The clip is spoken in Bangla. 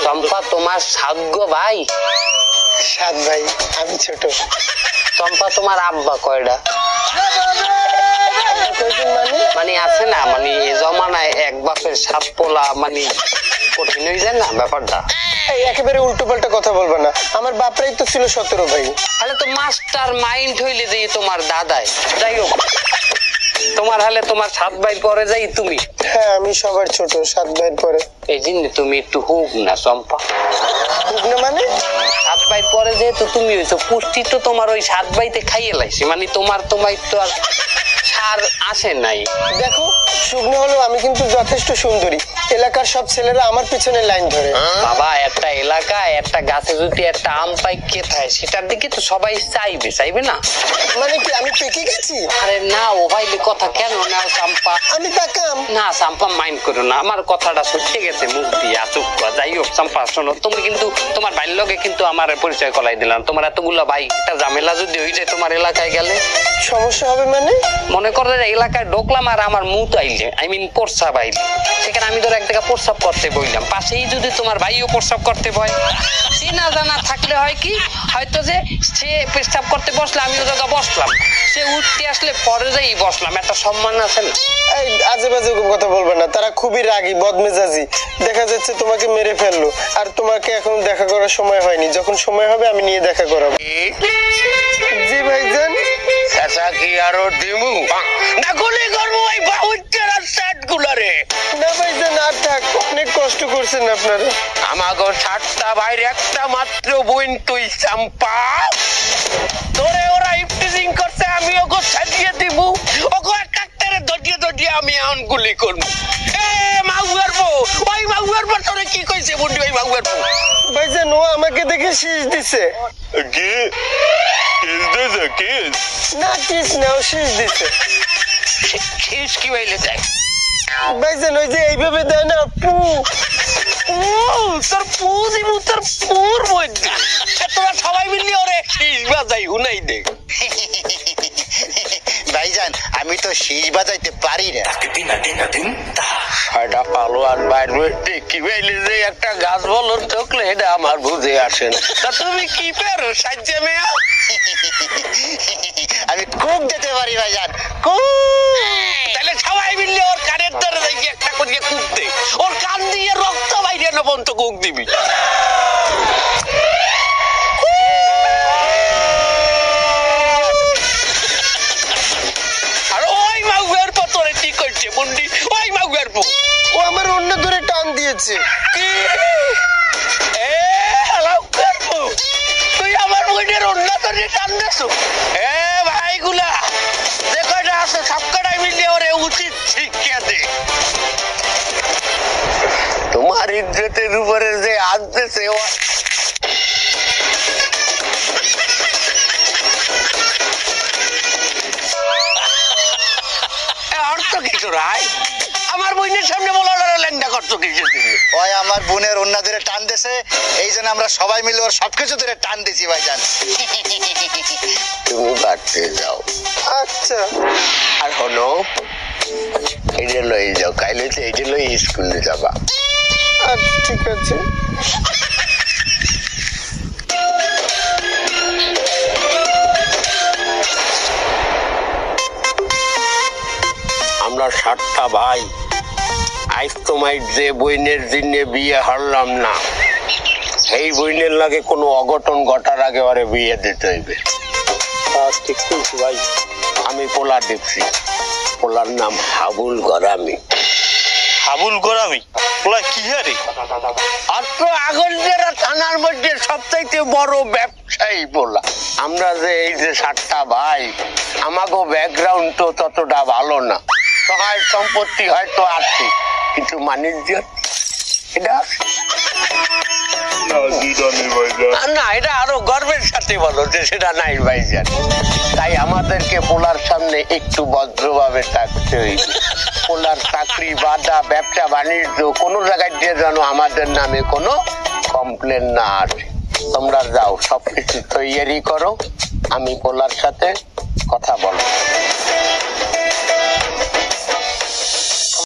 চম্পা তোমার সাত গো ভাই? 7 ভাই, আমি ছোট। চম্পা তোমার আব্বা কয়টা? মানে আছে না, মানে এ জমানায় এক বাপের 7 পোলা, মানে কঠিন হয়ে যায় না ব্যাপারটা? এই একেবারে উল্টো পাল্টা কথা বলবা না, আমার বাপরাই তো ছিল 17 ভাই। তাহলে তো মাস্টার মাইন্ড হইলে যে তোমার দাদাই। যাই হোক, তোমার হালে তোমার 7 ভাই পরে যাই তুমি। হ্যাঁ, আমি সবার ছোট, 7 ভাইয়ের পরে। এই জন্য তুমি একটু হুক না চম্পা। হুক না মানে? 7 ভাইয়ের পরে যেহেতু তুমি হইছো, পুষ্টি তো তোমার ওই 7 ভাইতে খাইয়ে লাইছে, মানে তোমার তো আর সার আসে নাই। দেখো, শুকনো হলেও আমি কিন্তু যথেষ্ট সুন্দরী। এলাকার সব ছেলেরা আমার পিছনে লাইন ধরে। বাবা, একটা এলাকায় একটা গাছে যদি একটা আম পাই কে থাকে, সেটার দিকে তো সবাই চাইবে না? মানে কি আমি পেকে গেছি? আরে না, ও ভাইলে কথা কেন না চাম্পা? আমি পাকাম না চাম্পা, মাইন্ড করো না, আমার কথাটা শুকিয়ে গেছে মুখ দিয়ে আচুক। যাই হোক চাম্পা, শোনো, তুমি কিন্তু তোমার ভাইয়ের লগে কিন্তু আমার পরিচয় করাই দিলাম। তোমার এতগুলা ভাই, একটা ঝামেলা যদি হয়ে যায় তোমার এলাকায় গেলে, সমস্যা হবে মানে? মনে করো এলাকায় ঢোকলাম আর আমার মুখ আইলে, প্রস্রাব আইলে, সেখানে আমি ধরো এক জায়গা প্রস্রাব করতে বইলাম, পাশেই যদি তোমার ভাইও প্রস্রাব করতে বয়, চেনা জানা থাকলে হয় কি, হয়তো যে সে প্রস্রাব করতে বসলে আমিও জায়গা বসলাম, সে উঠতে আসলে পরে যাই বসলাম, একটা সম্মান আছে না? এই আজে বাজে কথা বলবে না, তারা খুবই রাগী বদমেজাজি। দেখা যাচ্ছে তোমাকে মেরে ফেললো, আর তোমাকে এখন দেখা করার সময় হয়নি। যখন সময় হবে আমি নিয়ে দেখা করাবো। জি ভাইজান। চাচা কি আরো দিমু না গুলি করবো ওই বাউচ্চের সেট গুলারে? না ভাইজান, আর থাক, অনেক কষ্ট করছেন আপনারা। আমাগো 7টা ভাইয়ের একটা মাত্র বোন তুই চাম্পা, তোরে ওরা ইফটিজিং করছে, আমি ওগো সাজিয়ে দিব, ওগো কাটটারে দটিয়ে আমি এখন গুলি করবো। এ মাগুয়ার বউ, ওই মাগুয়ার বউ তোরে কি কইছে বুন্ডি? ওই মাগুয়ার বউ ভাইজান, ও আমাকে দেখে শীষ দিছে। কি কিস দিছে? কিস না, কিস না, ও শীষ দিছে। কিস কি হইলে যায়? ভাইজান, ওই যে এইভাবে দেয় না, পু। তোর পু দিব, তোর পুর মধ্যে তোরা সবাই মিললি ওরে শীষ বাজাই হুনাই দে। ভাইজান, আমি তো শীষ বাজাইতে পারি না। ছয়টা পালোয়ান বাইরে কি হইলে যে একটা গাছ বলর ঠকলে এটা আমার বুঝে আসে না। তা তুমি কি পারো সাজ্জা মেয়া? আমি খুব যেতে পারি ভাইজান, তাহলে সবাই মিললে ওর কানের ধরে দেখি একটা করিয়ে কুকতে, ওর কান দিয়ে রক্ত বাইরে না বন্ধ কুক দিবি। আর ওই মাগুয়ার পতরে কি করছে মুন্ডি? ওই মাগুয়ার পু ও আমার অন্য ধরে টান দিয়েছে। কি? এ হালাও করবো, তুই আমার বইনের অন্য ধরে টান দেছো? এ ভাইগুলা যে কয়টা আছে সব কটাই মিললে ওরে উচিত শিক্ষা দে। তোমার ইজ্জতের উপরে যে আসতেছে অর্থ কিছু রায়, আমার বোনের সামনে বলার ল্যাংটা করছো কিছু? ওই আমার বোনের অন্য ধরে টান দিয়েছে, এই জন্য আমরা সবাই মিলে ওর সবকিছু ধরে টান দিছি ভাইজান। তুমি বাড়তে যাও। আচ্ছা। আর হলো এইটা লই যাও, কাইলে তো এইটা লই স্কুলে যাবা। আচ্ছা, ঠিক আছে। আমরা 7টা ভাই আজ তোমায় যে বইনের দিনে বিয়ে হারলাম না, এই বইনের লাগে কোনো অঘটন ঘটার আগে ওরে বিয়ে দিতে হইবে। ঠিক বলছি ভাই। আমি পোলা দেখছি, পোলার নাম হাবুল গরামি। হাবুল গোরামি? পোলা কি হারে? আর তো আগলজেরা থানার মধ্যে সবচাইতে বড় ব্যবসায়ী পোলা। আমরা যে এই যে 7টা ভাই, আমাগো ব্যাকগ্রাউন্ড তো ততটা ভালো না, সহায় সম্পত্তি হয়তো আছে, কিন্তু বাণিজ্য এটা না, এটা আরো গর্বের সাথে বলো যে সেটা নাই ভাইজান। তাই আমাদেরকে পোলার সামনে একটু ভদ্রভাবে থাকতে হইবে। পোলার চাকরি বাধা ব্যবসা বাণিজ্য কোনো জায়গায় দিয়ে যেন আমাদের নামে কোনো কমপ্লেন না আসে। তোমরা যাও, সবকিছু তৈরি করো, আমি পোলার সাথে কথা বলবো।